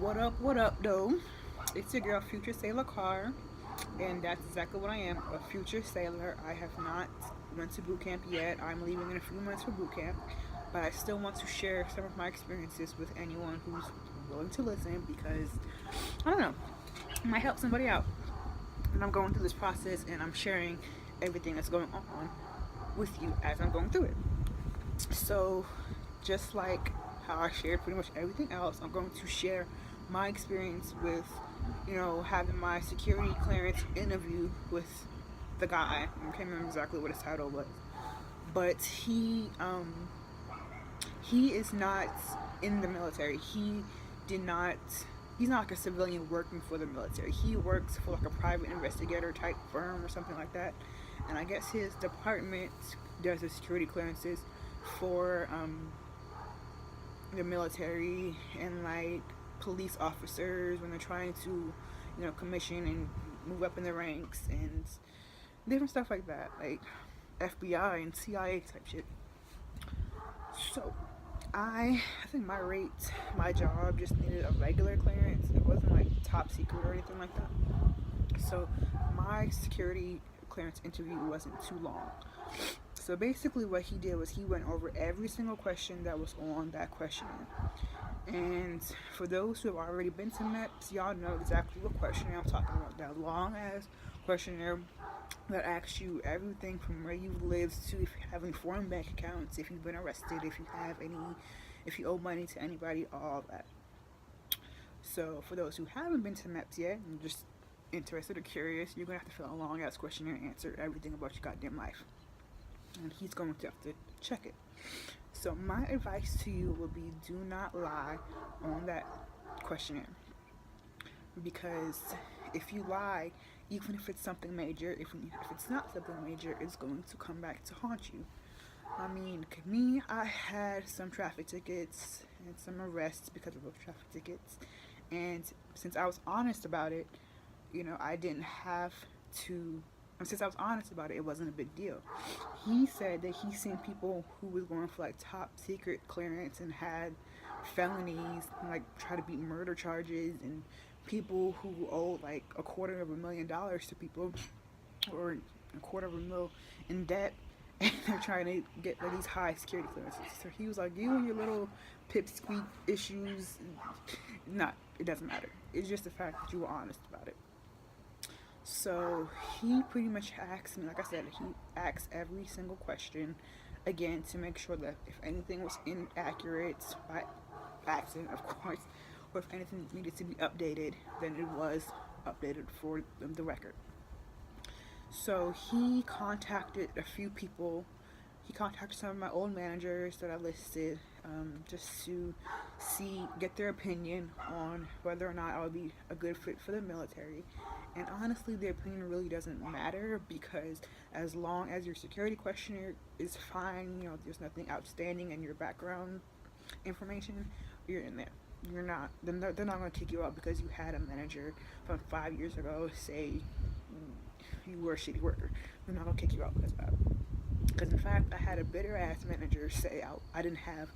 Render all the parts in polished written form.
What up, though? It's your girl, Future Sailor Car, and that's exactly what I am, a future sailor. I have not went to boot camp yet. I'm leaving in a few months for boot camp, but I still want to share some of my experiences with anyone who's willing to listen because, I don't know, it might help somebody out. And I'm going through this process and I'm sharing everything that's going on with you as I'm going through it. So, just like how I shared pretty much everything else, I'm going to share my experience with, having my security clearance interview with the guy. I can't remember exactly what his title was, but he is not in the military. He did not. He's not like a civilian working for the military. He works for like a private investigator type firm or something like that. And I guess his department does the security clearances for the military and like police officers when they're trying to, commission and move up in the ranks and different stuff like that, like FBI and CIA type shit. So I think my job just needed a regular clearance. It wasn't like top secret or anything like that. So my security clearance interview wasn't too long. So basically, what he did was he went over every single question that was on that questionnaire. And for those who have already been to MEPS, y'all know exactly what questionnaire I'm talking about. That long ass questionnaire that asks you everything from where you've lived to if you have any foreign bank accounts, if you've been arrested, if you owe money to anybody, all of that. So for those who haven't been to MEPS yet and just interested or curious, you're gonna have to fill out a long ass questionnaire and answer everything about your goddamn life. And he's going to have to check it. So my advice to you will be do not lie on that questionnaire because if you lie, even if it's something major, if it's not something major, it's going to come back to haunt you. I mean, me, I had some traffic tickets and some arrests because of those traffic tickets. And since I was honest about it, I didn't have to. And since I was honest about it, it wasn't a big deal. He said that he's seen people who was going for like top secret clearance and had felonies, like try to beat murder charges, and people who owed like $250,000 to people or a quarter of a mil in debt, and they're trying to get like these high security clearances. So he was like, "You and your little pipsqueak issues, not. It doesn't matter. It's just the fact that you were honest about it." So he pretty much asked me, like I said, he asked every single question again to make sure that if anything was inaccurate by accident, of course, or if anything needed to be updated, then it was updated for the record. So he contacted a few people. He contacted some of my old managers that I listed, just to get their opinion on whether or not I would be a good fit for the military. And honestly, their opinion really doesn't matter because as long as your security questionnaire is fine, there's nothing outstanding in your background information, you're in there. You're not. They're not going to kick you out because you had a manager from 5 years ago say you were a shitty worker. They're not going to kick you out because of that. Because in fact, I had a bitter ass manager say I didn't have,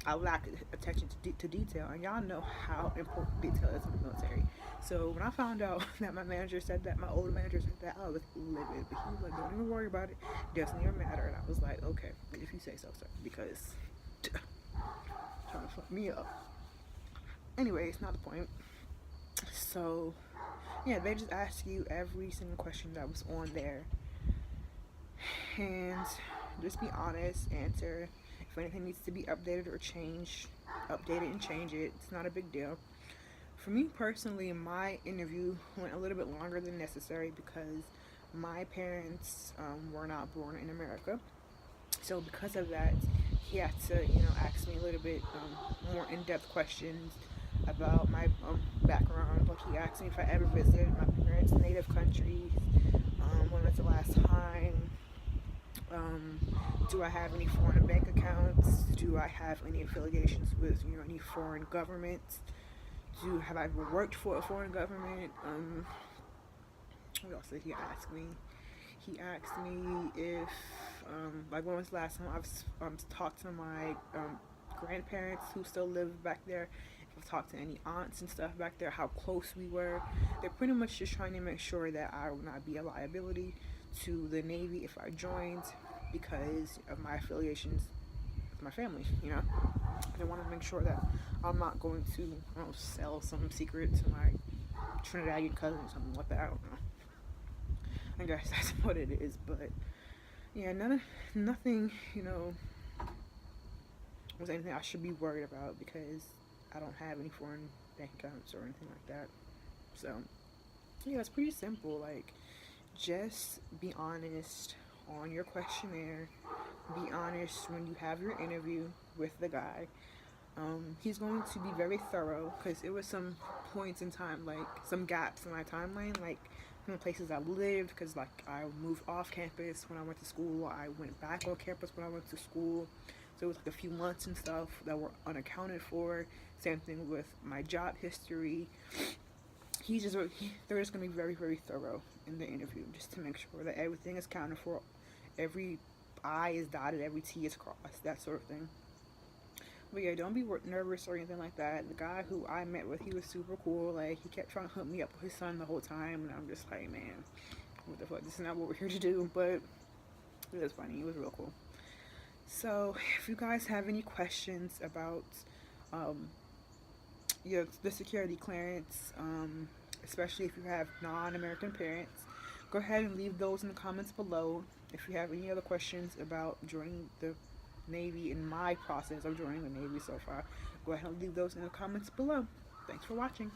I lacked attention to detail, and y'all know how important detail is in the military. So when I found out that my manager said that, my old manager said that, I was livid. But he was like, "Don't even worry about it. It doesn't even matter." And I was like, "Okay, if you say so, sir," because trying to fuck me up. Anyway, it's not the point. So yeah, they just ask you every single question that was on there, and just be honest, answer. If anything needs to be updated or changed, update it and change it. It's not a big deal. For me personally, my interview went a little bit longer than necessary because my parents were not born in America. So because of that, he had to, ask me a little bit more in-depth questions about my background. Like he asked me if I ever visited my parents' native countries, when was the last time, um, do I have any foreign bank accounts? Do I have any affiliations with any foreign governments? Do have I ever worked for a foreign government? What else did he ask me? He asked me if like when was the last time I've talked to my grandparents who still live back there. talk to any aunts and stuff back there, how close we were. They're pretty much just trying to make sure that I will not be a liability to the Navy if I joined because of my affiliations with my family, you know. They want to make sure that I'm not going to, I don't know, sell some secret to my Trinidadian cousin or something like that. I don't know. I guess that's what it is, but yeah, nothing, you know, was anything I should be worried about because I don't have any foreign bank accounts or anything like that. So yeah, it's pretty simple. Like, just be honest on your questionnaire. Be honest when you have your interview with the guy. He's going to be very thorough because it was some points in time, like some gaps in my timeline, like from the places I lived, because like I moved off campus when I went to school, I went back on campus when I went to school, so it was like a few months and stuff that were unaccounted for. Same thing with my job history. They're just gonna be very, very thorough in the interview, just to make sure that everything is counted for, every I is dotted, every T is crossed, that sort of thing. But yeah, don't be nervous or anything like that. The guy who I met with, he was super cool. Like, he kept trying to hook me up with his son the whole time, and I'm just like, man, what the fuck? This is not what we're here to do. But it was funny. It was real cool. So, if you guys have any questions about the security clearance, especially if you have non-American parents, go ahead and leave those in the comments below. If you have any other questions about joining the Navy in my process of joining the Navy so far, go ahead and leave those in the comments below. Thanks for watching.